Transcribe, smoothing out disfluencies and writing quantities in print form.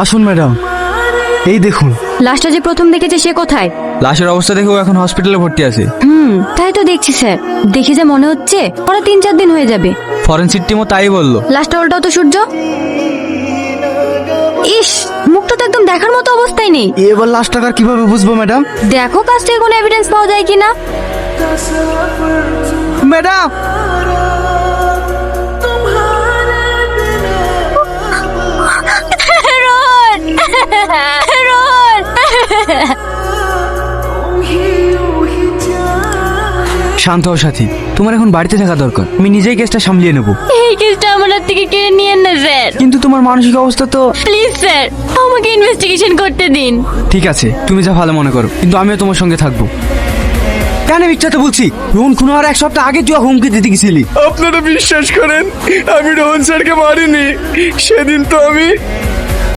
আসুন ম্যাডাম, এই দেখুন। লাশটা যে প্রথম দেখেছে সে কোথায়? লাশের অবস্থা দেখে ও এখন হসপিটালে ভর্তি আছে। তাই তো দেখছি স্যার। দেখে যে মনে হচ্ছে ওরা 3-4 দিন হয়ে যাবে। ফরেনসিক টিমও তাই বললো। লাশটা উল্টাও তো সূর্য। ইস, মুখটা তো একদম দেখার মতো অবস্থায় নেই। এবার লাশটাকার কিভাবে বুঝবো ম্যাডাম? দেখো কাছ থেকে কোনো এভিডেন্স পাওয়া যায় কিনা। ম্যাডাম, রোহন, রোহন। শান্ত হও সাথী, তোমার এখন বাড়িতে থাকা দরকার। আমি নিজেই কেসটা সামলিয়ে নেব। এই কেসটা আমার হাত থেকে কেড়ে নিয়েন না স্যার। কিন্তু তোমার মানসিক অবস্থা তো। প্লিজ স্যার, আমাকে ইনভেস্টিগেশন করতে দিন। ঠিক আছে, তুমি যা ভালো মনে করো, কিন্তু আমিও তোমার সঙ্গে থাকবো। কেন মিথ্যাতে বলছি? রোহন খুন হওয়ার 1 সপ্তাহ আগে তুই হুমকি দিতে গেছিলি। আপনারা বিশ্বাস করেন আমি রোহন স্যারকে মারিনি। সেদিন তো আমি